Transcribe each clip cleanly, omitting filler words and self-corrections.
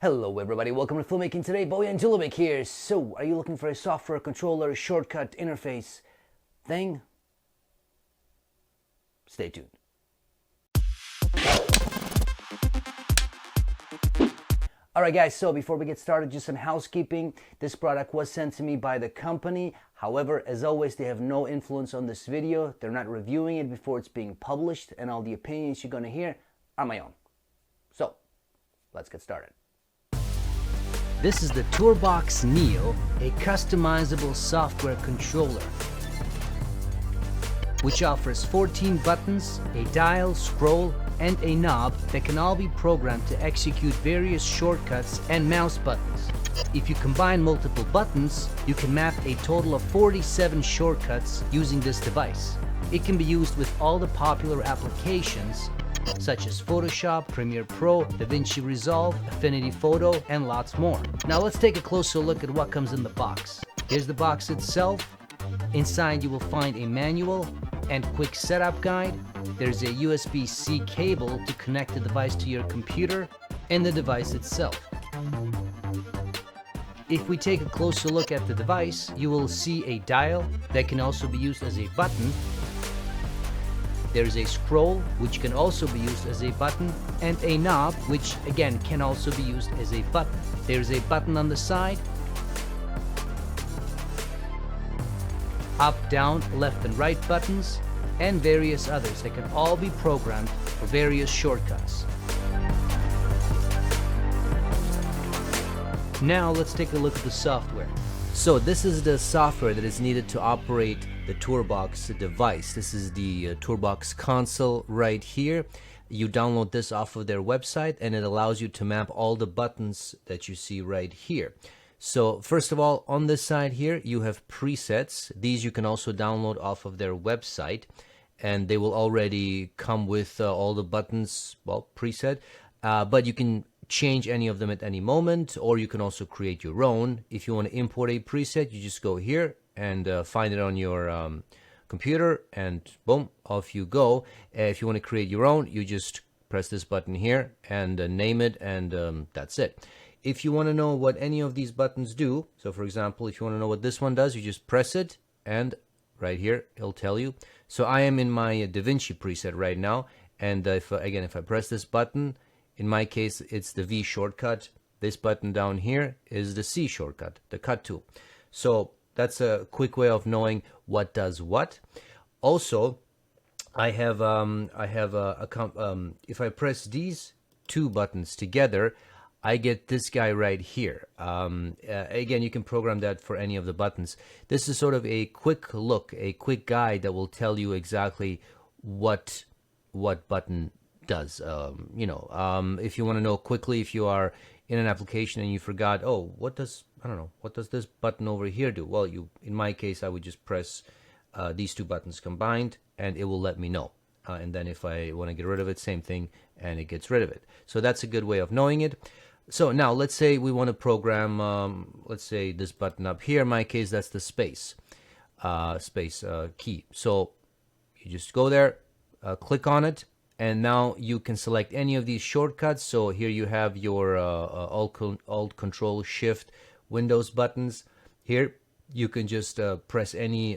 Hello everybody, welcome to Filmmaking today. Boy and Dulabic here. So, are you looking for a software controller shortcut interface thing? Stay tuned. Alright guys, so before we get started, just some housekeeping. This product was sent to me by the company. However, as always, they have no influence on this video. They're not reviewing it before it's being published, and all the opinions you're going to hear are my own. So, let's get started. This is the Tourbox Neo, a customizable software controller, which offers 14 buttons, a dial, scroll, and a knob that can all be programmed to execute various shortcuts and mouse buttons. If you combine multiple buttons, you can map a total of 47 shortcuts using this device. It can be used with all the popular applications such as Photoshop, Premiere Pro, DaVinci Resolve, Affinity Photo, and lots more. Now let's take a closer look at what comes in the box. Here's the box itself. Inside you will find a manual and quick setup guide. There's a USB-C cable to connect the device to your computer and the device itself. If we take a closer look at the device, you will see a dial that can also be used as a button. There's a scroll, which can also be used as a button, and a knob, which again can also be used as a button. There's a button on the side, up, down, left and right buttons, and various others that can all be programmed for various shortcuts. Now let's take a look at the software. So this is the software that is needed to operate the Tourbox device. This is the Tourbox console right here. You download this off of their website and it allows you to map all the buttons that you see right here. So first of all, on this side here you have presets. These you can also download off of their website and they will already come with all the buttons, well, preset, but you can change any of them at any moment, or you can also create your own. If you want to import a preset, you just go here and find it on your computer and boom, off you go. If you want to create your own, you just press this button here and name it, and that's it. If you want to know what any of these buttons do, so for example, if you want to know what this one does, you just press it and right here it'll tell you. So I am in my DaVinci preset right now, and if I press this button, in my case it's the V shortcut. This button down here is the C shortcut, the cut tool. So that's a quick way of knowing what does what. Also, if I press these two buttons together, I get this guy right here. Again, you can program that for any of the buttons. This is sort of a quick look, a quick guide that will tell you exactly what button does. If you want to know quickly, if you are in an application and you forgot, oh, what does this button over here do? Well, in my case, I would just press these two buttons combined and it will let me know. And then if I want to get rid of it, same thing, and it gets rid of it. So that's a good way of knowing it. So now let's say we want to program, let's say this button up here. In my case, that's the space key. So you just go there, click on it, and now you can select any of these shortcuts. So here you have your Alt Control Shift Windows buttons. Here you can just press any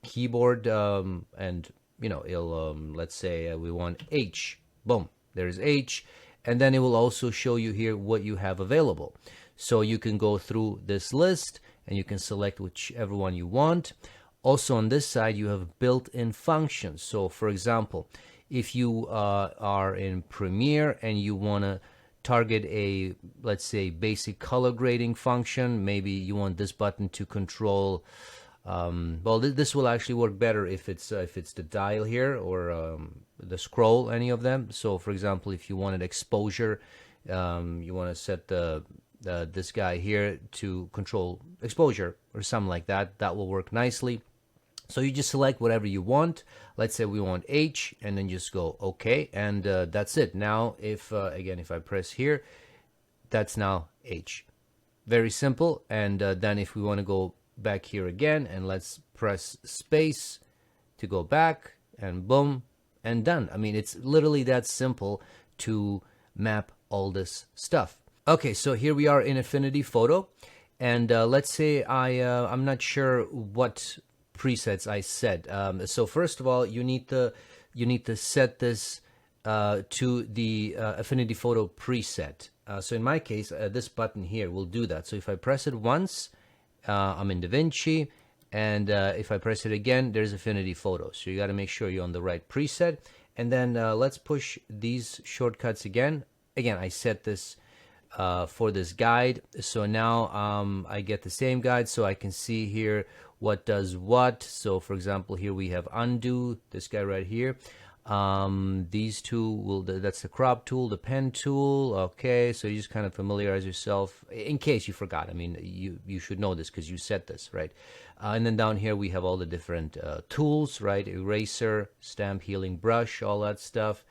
keyboard, and it'll let's say we want H. Boom, there's H, and then it will also show you here what you have available. So you can go through this list and you can select whichever one you want. Also on this side you have built-in functions. So for example, if you are in Premiere and you want to target a, let's say, basic color grading function, maybe you want this button to control, well, this will actually work better if it's the dial here or the scroll, any of them. So for example, if you wanted exposure, you want to set this guy here to control exposure or something like that, that will work nicely. So you just select whatever you want. Let's say we want H, and then just go OK, and that's it. Now if I press here, that's now H. Very simple. And then if we want to go back here again, and let's press space to go back, and boom, and done. I mean, it's literally that simple to map all this stuff. Okay, so here we are in Affinity Photo, and let's say I'm not sure what presets I set. So first of all, you need to set this to the Affinity Photo preset. So in my case, this button here will do that. So if I press it once, I'm in DaVinci, and if I press it again, there's Affinity Photo. So you got to make sure you're on the right preset, and then let's push these shortcuts again. Again, I set this for this guide. So now I get the same guide, so I can see here what does what. So for example, here we have undo, this guy right here. These two will, that's the crop tool, the pen tool. Okay, so you just kind of familiarize yourself in case you forgot. I mean, you should know this because you set this, right? And then down here we have all the different tools, right? Eraser, stamp, healing brush, all that stuff.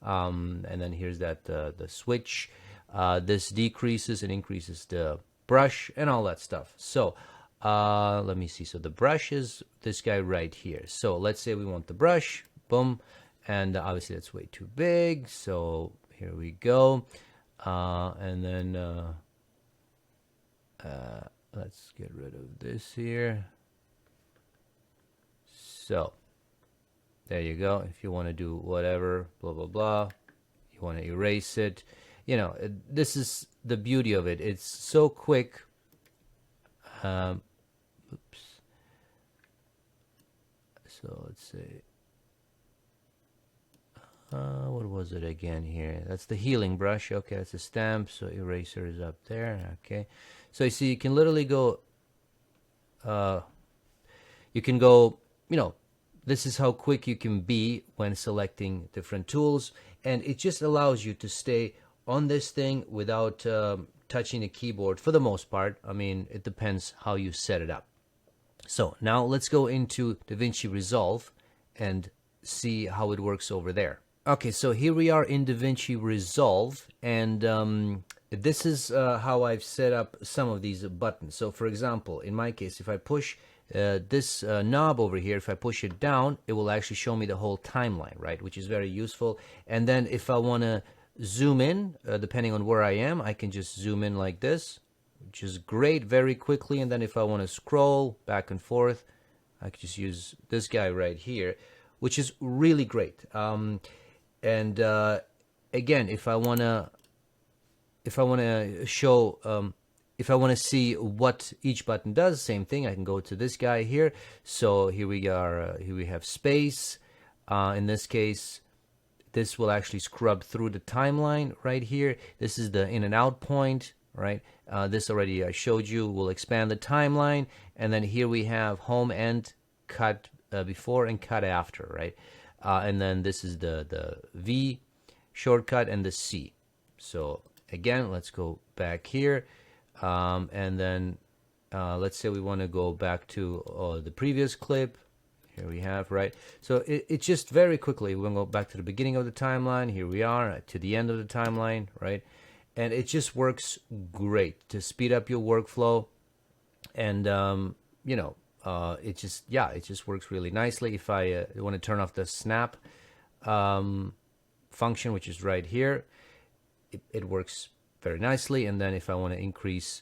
And then here's that the switch. This decreases and increases the brush and all that stuff. So let me see. So the brush is this guy right here. So let's say we want the brush, boom, and obviously that's way too big. So here we go. And then let's get rid of this here. So there you go. If you want to do whatever, blah, blah, blah, you want to erase it. You know, this is the beauty of it. It's so quick. Oops. So let's see. What was it again here? That's the healing brush. Okay, that's a stamp. So eraser is up there. Okay. So you see, you can literally go, you can go, you know, this is how quick you can be when selecting different tools. And it just allows you to stay on this thing without touching the keyboard for the most part. I mean, it depends how you set it up. So now let's go into DaVinci Resolve and see how it works over there. Okay, so here we are in DaVinci Resolve, and this is how I've set up some of these buttons. So for example, in my case, if I push this knob over here, if I push it down, it will actually show me the whole timeline, right? Which is very useful. And then if I want to zoom in, depending on where I am, I can just zoom in like this, which is great, very quickly. And then if I want to scroll back and forth, I can just use this guy right here, which is really great. And again, if I want to show, if I want to see what each button does, same thing. I can go to this guy here. So here we are. Here we have space. In this case, this will actually scrub through the timeline right here. This is the in and out point, right? This already I showed you. We'll expand the timeline, and then here we have home, end, cut before, and cut after, right? And then this is the V shortcut and the C. So again, let's go back here, and then let's say we want to go back to the previous clip. Here we have, right? So it just very quickly, we're going to go back to the beginning of the timeline. Here we are to the end of the timeline, right? And it just works great to speed up your workflow. And, you know, it just works really nicely. If I want to turn off the snap function, which is right here, it works very nicely. And then if I want to increase,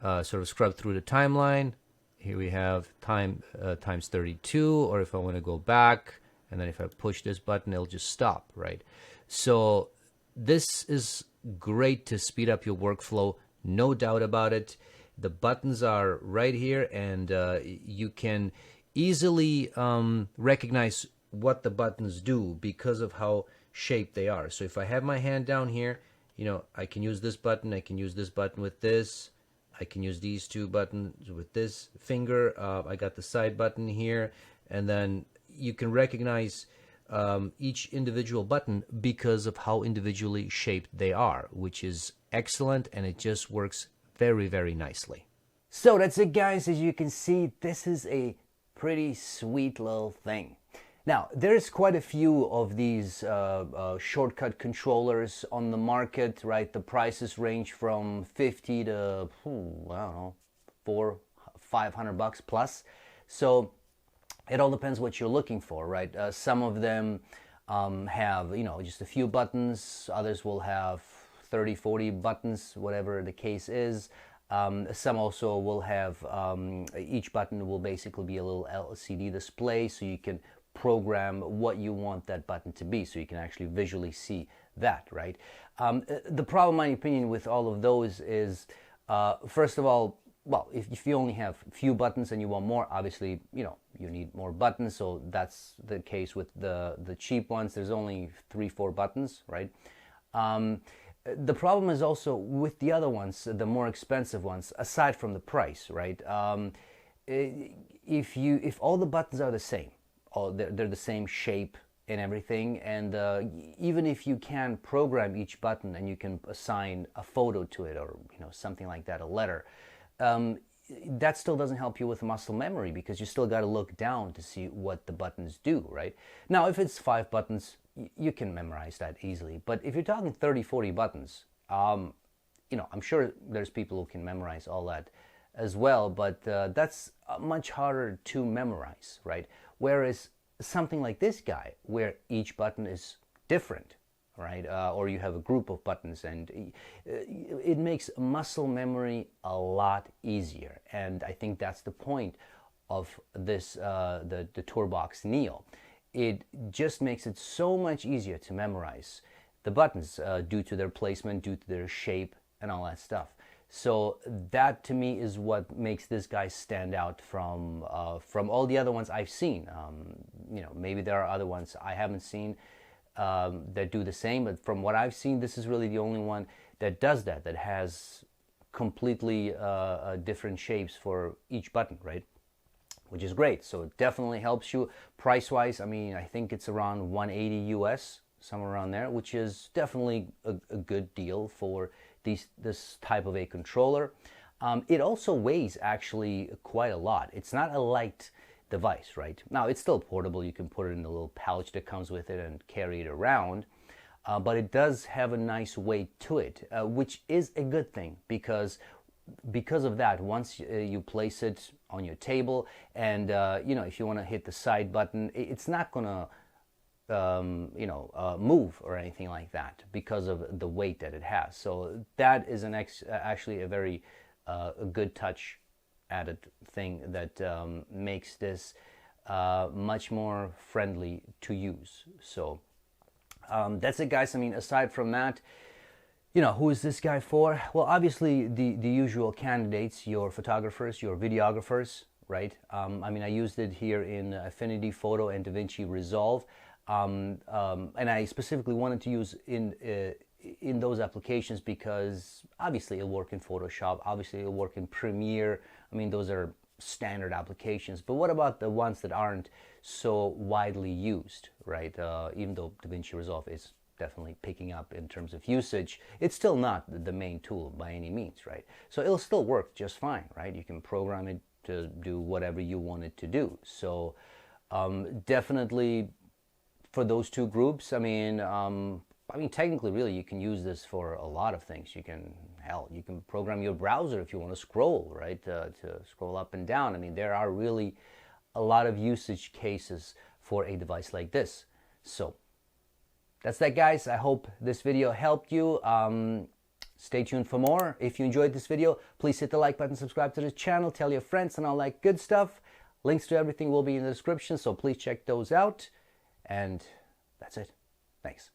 sort of scrub through the timeline, here we have time times 32, or if I want to go back, and then if I push this button, it'll just stop, right? So this is great to speed up your workflow, no doubt about it. The buttons are right here, and you can easily recognize what the buttons do because of how shaped they are. So if I have my hand down here, you know, I can use this button, I can use this button with this, I can use these two buttons with this finger. I got the side button here, and then you can recognize each individual button because of how individually shaped they are, which is excellent, and it just works very, very nicely. So that's it, guys. As you can see, this is a pretty sweet little thing. Now, there's quite a few of these shortcut controllers on the market, right? The prices range from 50 to, I don't know, $400-500 plus. So it all depends what you're looking for, right? Some of them have, you know, just a few buttons. Others will have 30, 40 buttons, whatever the case is. Some also will have, each button will basically be a little LCD display, so you can program what you want that button to be, so you can actually visually see that, right? The problem, in my opinion, with all of those is, first of all, well, if you only have a few buttons and you want more, obviously, you need more buttons. So that's the case with the cheap ones. There's only 3, 4 buttons, right? The problem is also with the other ones, the more expensive ones, aside from the price, right? If all the buttons are the same, they're the same shape and everything, and even if you can program each button and you can assign a photo to it, or something like that, a letter, that still doesn't help you with muscle memory, because you still got to look down to see what the buttons do, right? Now, if it's 5 buttons, you can memorize that easily. But if you're talking 30, 40 buttons, I'm sure there's people who can memorize all that as well, but that's much harder to memorize, right? Whereas something like this guy, where each button is different, right? Or you have a group of buttons, and it makes muscle memory a lot easier. And I think that's the point of this, the Tourbox Neo. It just makes it so much easier to memorize the buttons due to their placement, due to their shape, and all that stuff. So that, to me, is what makes this guy stand out from all the other ones I've seen. Maybe there are other ones I haven't seen that do the same, but from what I've seen, this is really the only one that does that has completely different shapes for each button, right? Which is great. So it definitely helps you price-wise. I mean, I think it's around 180 US, somewhere around there, which is definitely a good deal for this type of a controller. It also weighs actually quite a lot. It's not a light device, right? Now, it's still portable. You can put it in a little pouch that comes with it and carry it around. But it does have a nice weight to it, which is a good thing, because of that, once you place it on your table, and if you want to hit the side button, it's not gonna move or anything like that, because of the weight that it has. So that is actually a very good touch added thing that makes this much more friendly to use. So that's it, guys. I mean, aside from that, who is this guy for? Well, obviously the usual candidates, your photographers, your videographers, right? I mean, I used it here in Affinity Photo and DaVinci Resolve, and I specifically wanted to use in those applications because obviously it'll work in Photoshop, obviously it'll work in Premiere. I mean, those are standard applications. But what about the ones that aren't so widely used, right? Even though DaVinci Resolve is definitely picking up in terms of usage, it's still not the main tool by any means, right? So it'll still work just fine, right? You can program it to do whatever you want it to do. So definitely for those two groups, I mean, technically, really, you can use this for a lot of things. You can program your browser if you want to scroll, right? To scroll up and down. I mean, there are really a lot of usage cases for a device like this. So that's that, guys. I hope this video helped you. Stay tuned for more. If you enjoyed this video, please hit the like button, subscribe to the channel, tell your friends, and all that good stuff. Links to everything will be in the description, so please check those out. And that's it. Thanks.